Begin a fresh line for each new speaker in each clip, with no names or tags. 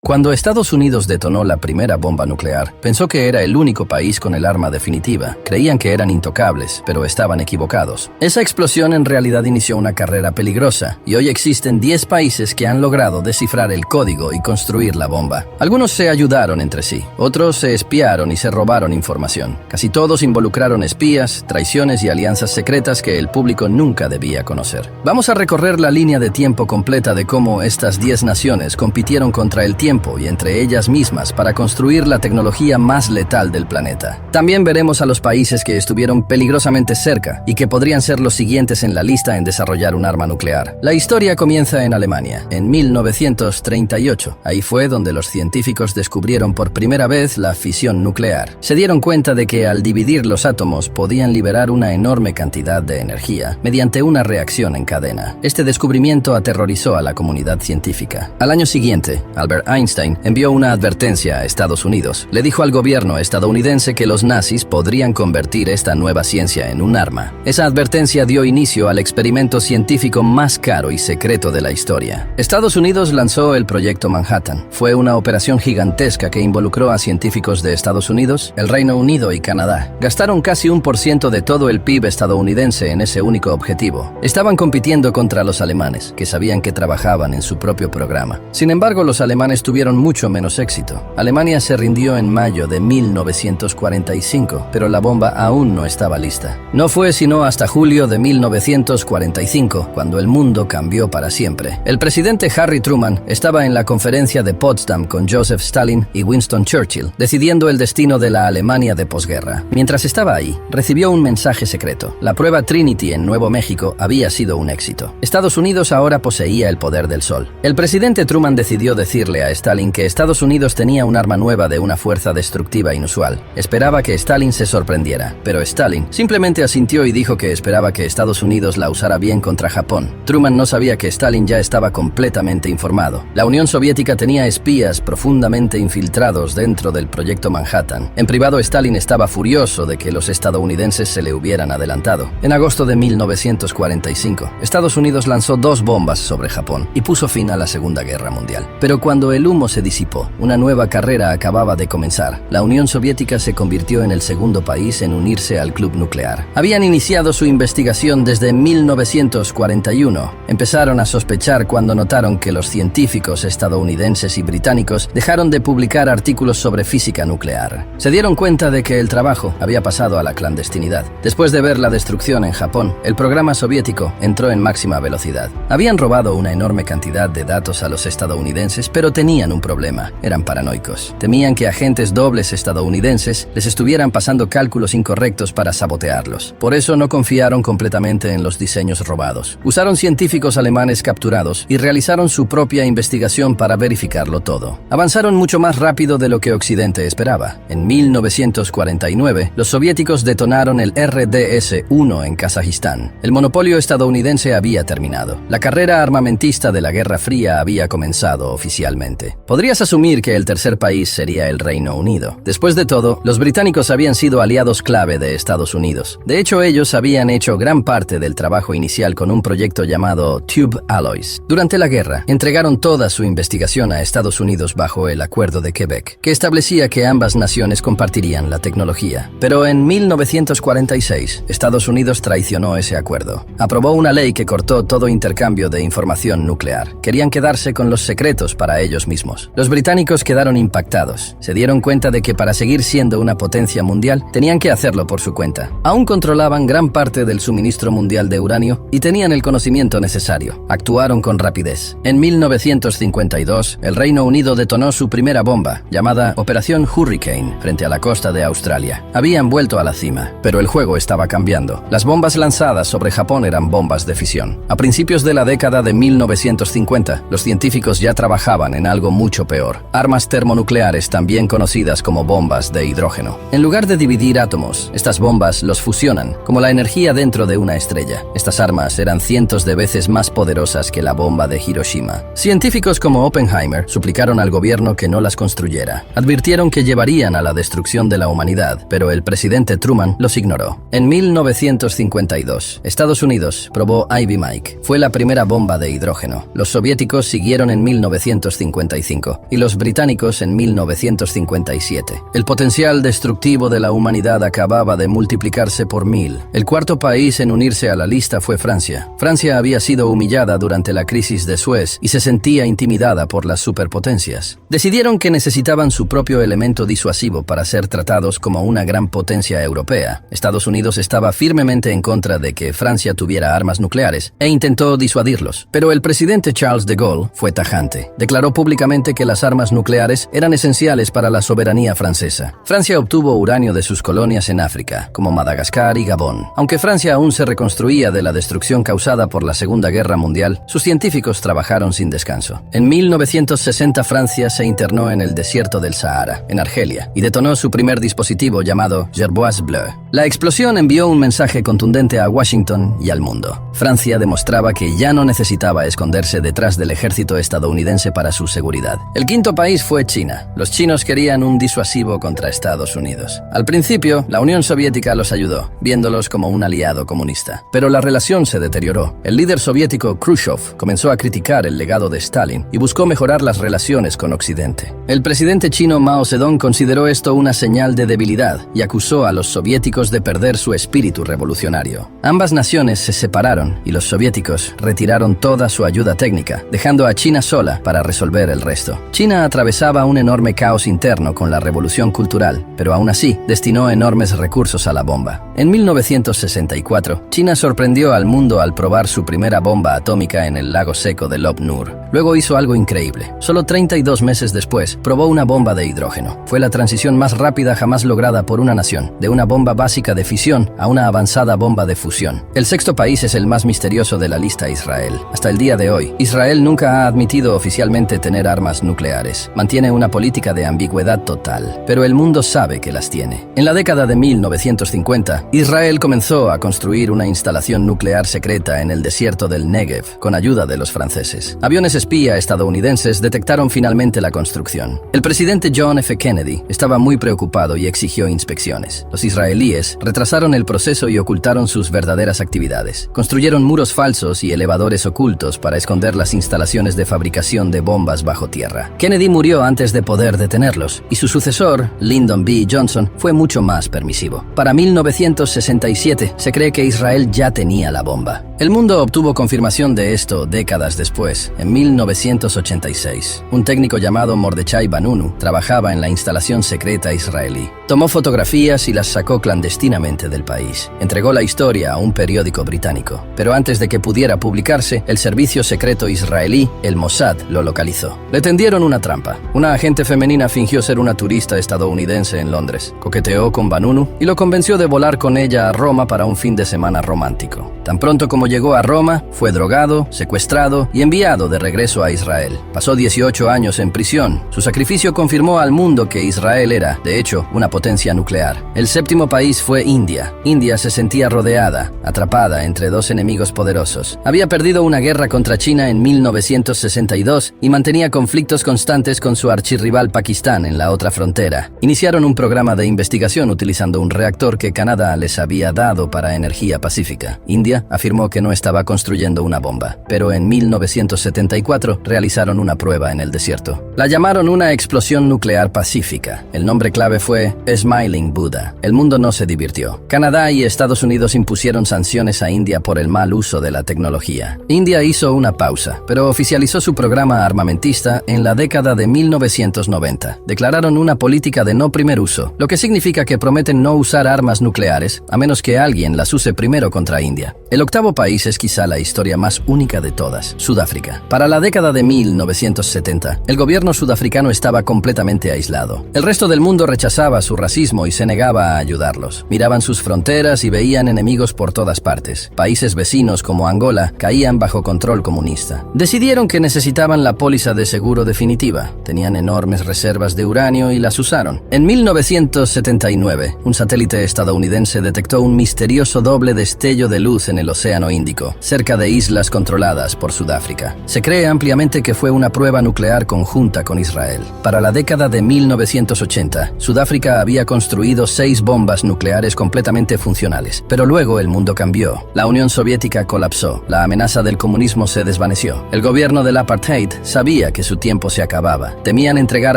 Cuando Estados Unidos detonó la primera bomba nuclear, pensó que era el único país con el arma definitiva. Creían que eran intocables, pero estaban equivocados. Esa explosión en realidad inició una carrera peligrosa, y hoy existen 10 países que han logrado descifrar el código y construir la bomba. Algunos se ayudaron entre sí, otros se espiaron y se robaron información. Casi todos involucraron espías, traiciones y alianzas secretas que el público nunca debía conocer. Vamos a recorrer la línea de tiempo completa de cómo estas 10 naciones compitieron contra el tiempo y entre ellas mismas para construir la tecnología más letal del planeta. También veremos a los países que estuvieron peligrosamente cerca y que podrían ser los siguientes en la lista en desarrollar un arma nuclear. La historia comienza en Alemania, en 1938. Ahí fue donde los científicos descubrieron por primera vez la fisión nuclear. Se dieron cuenta de que al dividir los átomos podían liberar una enorme cantidad de energía mediante una reacción en cadena. Este descubrimiento aterrorizó a la comunidad científica. Al año siguiente, Albert Einstein envió una advertencia a Estados Unidos. Le dijo al gobierno estadounidense que los nazis podrían convertir esta nueva ciencia en un arma. Esa advertencia dio inicio al experimento científico más caro y secreto de la historia. Estados Unidos lanzó el Proyecto Manhattan. Fue una operación gigantesca que involucró a científicos de Estados Unidos, el Reino Unido y Canadá. Gastaron casi 1% de todo el PIB estadounidense en ese único objetivo. Estaban compitiendo contra los alemanes, que sabían que trabajaban en su propio programa. Sin embargo, los alemanes tuvieron mucho menos éxito. Alemania se rindió en mayo de 1945, pero la bomba aún no estaba lista. No fue sino hasta julio de 1945 cuando el mundo cambió para siempre. El presidente Harry Truman estaba en la conferencia de Potsdam con Joseph Stalin y Winston Churchill, decidiendo el destino de la Alemania de posguerra. Mientras estaba ahí, recibió un mensaje secreto. La prueba Trinity en Nuevo México había sido un éxito. Estados Unidos ahora poseía el poder del sol. El presidente Truman decidió decirle a Stalin que Estados Unidos tenía un arma nueva de una fuerza destructiva inusual. Esperaba que Stalin se sorprendiera, pero Stalin simplemente asintió y dijo que esperaba que Estados Unidos la usara bien contra Japón. Truman no sabía que Stalin ya estaba completamente informado. La Unión Soviética tenía espías profundamente infiltrados dentro del Proyecto Manhattan. En privado, Stalin estaba furioso de que los estadounidenses se le hubieran adelantado. En agosto de 1945, Estados Unidos lanzó 2 bombas sobre Japón y puso fin a la Segunda Guerra Mundial. Pero cuando el humo se disipó, una nueva carrera acababa de comenzar. La Unión Soviética se convirtió en el segundo país en unirse al club nuclear. Habían iniciado su investigación desde 1941. Empezaron a sospechar cuando notaron que los científicos estadounidenses y británicos dejaron de publicar artículos sobre física nuclear. Se dieron cuenta de que el trabajo había pasado a la clandestinidad. Después de ver la destrucción en Japón, el programa soviético entró en máxima velocidad. Habían robado una enorme cantidad de datos a los estadounidenses, pero tenían un problema. Eran paranoicos. Temían que agentes dobles estadounidenses les estuvieran pasando cálculos incorrectos para sabotearlos. Por eso no confiaron completamente en los diseños robados. Usaron científicos alemanes capturados y realizaron su propia investigación para verificarlo todo. Avanzaron mucho más rápido de lo que Occidente esperaba. En 1949, los soviéticos detonaron el RDS-1 en Kazajistán. El monopolio estadounidense había terminado. La carrera armamentista de la Guerra Fría había comenzado oficialmente. Podrías asumir que el tercer país sería el Reino Unido. Después de todo, los británicos habían sido aliados clave de Estados Unidos. De hecho, ellos habían hecho gran parte del trabajo inicial con un proyecto llamado Tube Alloys. Durante la guerra, entregaron toda su investigación a Estados Unidos bajo el Acuerdo de Quebec, que establecía que ambas naciones compartirían la tecnología. Pero en 1946, Estados Unidos traicionó ese acuerdo. Aprobó una ley que cortó todo intercambio de información nuclear. Querían quedarse con los secretos para ellos mismos. Los británicos quedaron impactados. Se dieron cuenta de que para seguir siendo una potencia mundial, tenían que hacerlo por su cuenta. Aún controlaban gran parte del suministro mundial de uranio y tenían el conocimiento necesario. Actuaron con rapidez. En 1952, el Reino Unido detonó su primera bomba, llamada Operación Hurricane, frente a la costa de Australia. Habían vuelto a la cima, pero el juego estaba cambiando. Las bombas lanzadas sobre Japón eran bombas de fisión. A principios de la década de 1950, los científicos ya trabajaban en algo mucho peor: armas termonucleares, también conocidas como bombas de hidrógeno. En lugar de dividir átomos, estas bombas los fusionan, como la energía dentro de una estrella. Estas armas eran cientos de veces más poderosas que la bomba de Hiroshima. Científicos como Oppenheimer suplicaron al gobierno que no las construyera. Advirtieron que llevarían a la destrucción de la humanidad, pero el presidente Truman los ignoró. En 1952, Estados Unidos probó Ivy Mike. Fue la primera bomba de hidrógeno. Los soviéticos siguieron en 1953. 1945 y los británicos en 1957. El potencial destructivo de la humanidad acababa de multiplicarse por 1000. El cuarto país en unirse a la lista fue Francia. Francia había sido humillada durante la crisis de Suez y se sentía intimidada por las superpotencias. Decidieron que necesitaban su propio elemento disuasivo para ser tratados como una gran potencia europea. Estados Unidos estaba firmemente en contra de que Francia tuviera armas nucleares e intentó disuadirlos. Pero el presidente Charles de Gaulle fue tajante. Declaró públicamente que las armas nucleares eran esenciales para la soberanía francesa. Francia obtuvo uranio de sus colonias en África, como Madagascar y Gabón. Aunque Francia aún se reconstruía de la destrucción causada por la Segunda Guerra Mundial, sus científicos trabajaron sin descanso. En 1960 Francia se internó en el desierto del Sahara, en Argelia, y detonó su primer dispositivo llamado Gerboise Bleu. La explosión envió un mensaje contundente a Washington y al mundo. Francia demostraba que ya no necesitaba esconderse detrás del ejército estadounidense para su seguridad. El quinto país fue China. Los chinos querían un disuasivo contra Estados Unidos. Al principio, la Unión Soviética los ayudó, viéndolos como un aliado comunista. Pero la relación se deterioró. El líder soviético Khrushchev comenzó a criticar el legado de Stalin y buscó mejorar las relaciones con Occidente. El presidente chino Mao Zedong consideró esto una señal de debilidad y acusó a los soviéticos de perder su espíritu revolucionario. Ambas naciones se separaron y los soviéticos retiraron toda su ayuda técnica, dejando a China sola para resolver el resto. China atravesaba un enorme caos interno con la revolución cultural, pero aún así destinó enormes recursos a la bomba. En 1964, China sorprendió al mundo al probar su primera bomba atómica en el lago seco de Lop Nur. Luego hizo algo increíble. Solo 32 meses después, probó una bomba de hidrógeno. Fue la transición más rápida jamás lograda por una nación, de una bomba básica de fisión a una avanzada bomba de fusión. El sexto país es el más misterioso de la lista: Israel. Hasta el día de hoy, Israel nunca ha admitido oficialmente tener armas nucleares. Mantiene una política de ambigüedad total, pero el mundo sabe que las tiene. En la década de 1950, Israel comenzó a construir una instalación nuclear secreta en el desierto del Negev, con ayuda de los franceses. Aviones espía estadounidenses detectaron finalmente la construcción. El presidente John F. Kennedy estaba muy preocupado y exigió inspecciones. Los israelíes retrasaron el proceso y ocultaron sus verdaderas actividades. Construyeron muros falsos y elevadores ocultos para esconder las instalaciones de fabricación de bombas bajo tierra. Kennedy murió antes de poder detenerlos, y su sucesor, Lyndon B. Johnson, fue mucho más permisivo. Para 1967, se cree que Israel ya tenía la bomba. El mundo obtuvo confirmación de esto décadas después, en 1986. Un técnico llamado Mordechai Vanunu trabajaba en la instalación secreta israelí. Tomó fotografías y las sacó clandestinamente del país. Entregó la historia a un periódico británico. Pero antes de que pudiera publicarse, el servicio secreto israelí, el Mossad, lo localizó. Le tendieron una trampa. Una agente femenina fingió ser una turista estadounidense en Londres. Coqueteó con Vanunu y lo convenció de volar con ella a Roma para un fin de semana romántico. Tan pronto como llegó a Roma, fue drogado, secuestrado y enviado de regreso a Israel. Pasó 18 años en prisión. Su sacrificio confirmó al mundo que Israel era, de hecho, una potencia nuclear. El séptimo país fue India. India se sentía rodeada, atrapada entre dos enemigos poderosos. Había perdido una guerra contra China en 1962 y mantenía conflictos constantes con su archirrival Pakistán en la otra frontera. Iniciaron un programa de investigación utilizando un reactor que Canadá les había dado para energía pacífica. India afirmó que no estaba construyendo una bomba, pero en 1974 realizaron una prueba en el desierto. La llamaron una explosión nuclear pacífica. El nombre clave fue Smiling Buddha. El mundo no se divirtió. Canadá y Estados Unidos impusieron sanciones a India por el mal uso de la tecnología. India hizo una pausa, pero oficializó su programa armamentista en la década de 1990. Declararon una política de no primer uso, lo que significa que prometen no usar armas nucleares a menos que alguien las use primero contra India. El octavo país es quizá la historia más única de todas: Sudáfrica. Para la década de 1970, el gobierno sudafricano estaba completamente aislado. El resto del mundo rechazaba su racismo y se negaba a ayudarlos. Miraban sus fronteras y veían enemigos por todas partes. Países vecinos como Angola caían bajo control comunista. Decidieron que necesitaban la póliza de seguro definitiva. Tenían enormes reservas de uranio y las usaron. En 1979, un satélite estadounidense detectó un misterioso doble destello de luz en el Océano Índico, cerca de islas controladas por Sudáfrica. Se cree ampliamente que fue una prueba nuclear conjunta con Israel. Para la década de 1980, Sudáfrica había construido 6 bombas nucleares completamente funcionales, pero luego el mundo cambió. La Unión Soviética colapsó, la amenaza del comunismo se desvaneció. El gobierno del apartheid sabía que su tiempo se acababa. Temían entregar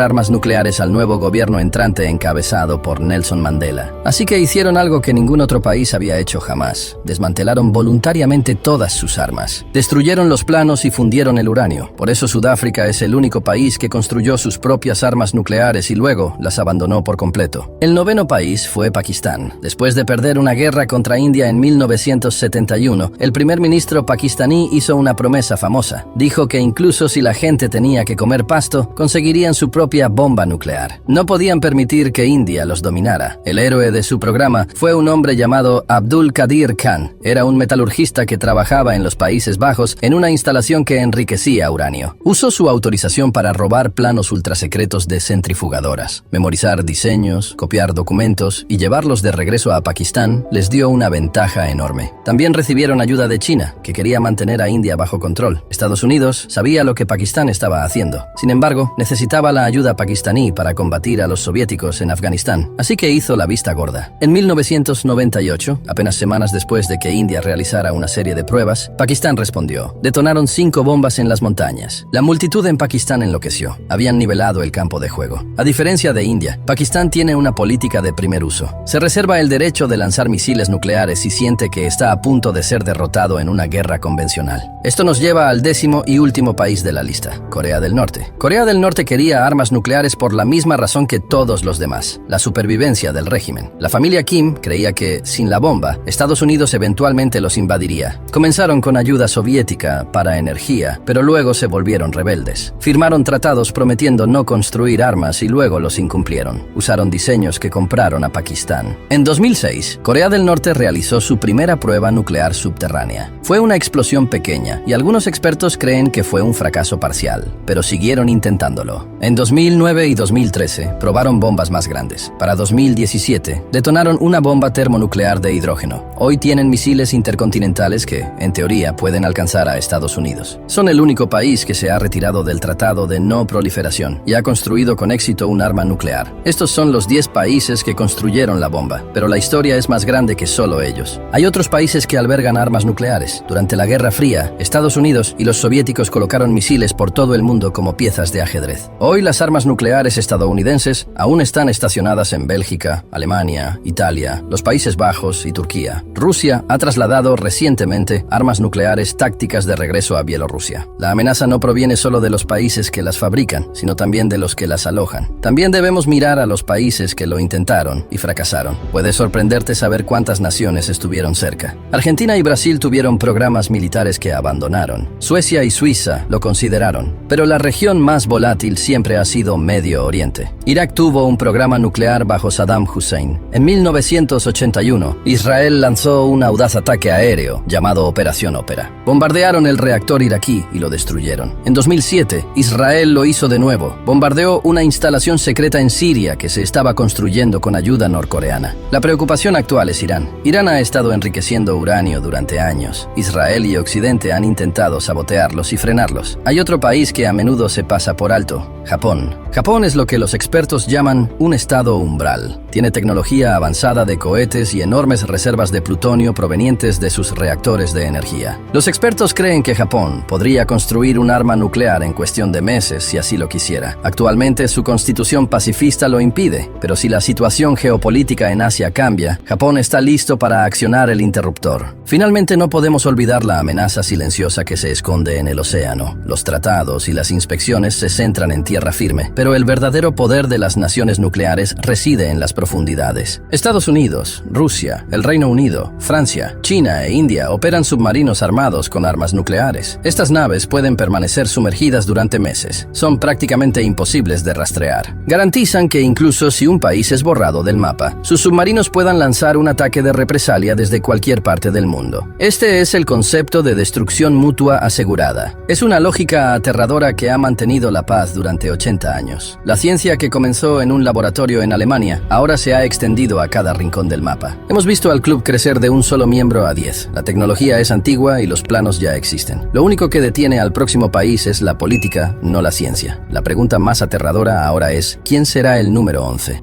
armas nucleares al nuevo gobierno entrante encabezado por Nelson Mandela. Así que hicieron algo que ningún otro país había hecho jamás. Desmantelaron voluntariamente todas sus armas. Destruyeron los planos y fundieron el uranio. Por eso Sudáfrica es el único país que construyó sus propias armas nucleares y luego las abandonó por completo. El noveno país fue Pakistán. Después de perder una guerra contra India en 1971, el primer ministro pakistaní hizo una promesa famosa. Dijo que incluso si la gente tenía que comer pasto, conseguirían su propia bomba nuclear. No podían permitir que India los dominara. El héroe de su programa fue un hombre llamado Abdul Qadir Khan. Era un metalurgista que trabajaba en los Países Bajos en una instalación que enriquecía uranio. Usó su autorización para robar planos ultrasecretos de centrifugadoras. Memorizar diseños, copiar documentos y llevarlos de regreso a Pakistán les dio una ventaja enorme. También recibieron ayuda de China, que quería mantener a India bajo control. Estados Unidos sabía lo que Pakistán estaba haciendo. Sin embargo, necesitaba la ayuda pakistaní para combatir a los soviéticos en Afganistán, así que hizo la vista gorda. En 1998, apenas semanas después de que India realizara una serie de pruebas, Pakistán respondió. Detonaron 5 bombas en las montañas. La multitud en Pakistán enloqueció. Habían nivelado el campo de juego. A diferencia de India, Pakistán tiene una política de primer uso. Se reserva el derecho de lanzar misiles nucleares si siente que está a punto de ser derrotado en una guerra convencional. Esto nos lleva al 10º y último país de la lista, Corea del Norte. Corea del Norte quería armas nucleares por la misma razón que todos los demás, la supervivencia del régimen. La familia Kim creía que, sin la bomba, Estados Unidos eventualmente los invadiría. Comenzaron con ayuda soviética para energía, pero luego se volvieron rebeldes. Firmaron tratados prometiendo no construir armas y luego los incumplieron. Usaron diseños que compraron a Pakistán. En 2006, Corea del Norte realizó su primera prueba nuclear subterránea. Fue una explosión pequeña y algunos expertos creen que fue un fracaso parcial, pero siguieron intentándolo. En 2009 y 2013 probaron bombas más grandes. Para 2017 detonaron una bomba termonuclear de hidrógeno. Hoy tienen misiles intercontinentales que, en teoría, pueden alcanzar a Estados Unidos. Son el único país que se ha retirado del Tratado de No Proliferación y ha construido con éxito un arma nuclear. Estos son los 10 países que construyeron la bomba, pero la historia es más grande que solo ellos. Hay otros países que albergan armas nucleares. Durante la Guerra Fría, Estados Unidos y los soviéticos colocaron misiles por todo el mundo como piezas de ajedrez. Hoy las armas nucleares estadounidenses aún están estacionadas en Bélgica, Alemania, Italia, los Países Bajos y Turquía. Rusia ha trasladado recientemente armas nucleares tácticas de regreso a Bielorrusia. La amenaza no proviene solo de los países que las fabrican, sino también de los que las alojan. También debemos mirar a los países que lo intentaron y fracasaron. Puede sorprenderte saber cuántas naciones estuvieron cerca. Argentina y Brasil tuvieron programas militares que abandonaron. Suecia y Suiza lo consideraron. Pero la región más volátil siempre ha sido Medio Oriente. Irak tuvo un programa nuclear bajo Saddam Hussein. En 1981, Israel lanzó un audaz ataque aéreo llamado Operación Ópera. Bombardearon el reactor iraquí y lo destruyeron. En 2007, Israel lo hizo de nuevo. Bombardeó una instalación secreta en Siria que se estaba construyendo con ayuda norcoreana. La preocupación actual es Irán. Irán ha estado enriqueciendo uranio durante años. Israel y Occidente han intentado sabotearlos y frenarlos. Hay otro país que a menudo se pasa por alto: Japón. Japón es lo que los expertos llaman un estado umbral. Tiene tecnología avanzada de cohetes y enormes reservas de plutonio provenientes de sus reactores de energía. Los expertos creen que Japón podría construir un arma nuclear en cuestión de meses si así lo quisiera. Actualmente su constitución pacifista lo impide, pero si la situación geopolítica en Asia cambia, Japón está listo para accionar el interruptor. Finalmente, no podemos olvidar la amenaza silenciosa que se esconde en el océano. Los tratados y las inspecciones se centran en tierra firme, pero el verdadero poder de las naciones nucleares reside en las profundidades. Estados Unidos, Rusia, el Reino Unido, Francia, China e India operan submarinos armados con armas nucleares. Estas naves pueden permanecer sumergidas durante meses. Son prácticamente imposibles de rastrear. Garantizan que incluso si un país es borrado del mapa, sus submarinos puedan lanzar un ataque de represalia desde cualquier parte del mundo. Este es el concepto de destrucción mutua asegurada. Es una lógica aterradora que ha mantenido la paz durante 80 años. La ciencia que comenzó en un laboratorio en Alemania ahora se ha extendido a cada rincón del mapa. Hemos visto al club crecer de un solo miembro a 10. La La tecnología es antigua y los planos ya existen. Lo único que detiene al próximo país es la política, no la ciencia. La pregunta más aterradora ahora es, ¿quién será el número 11?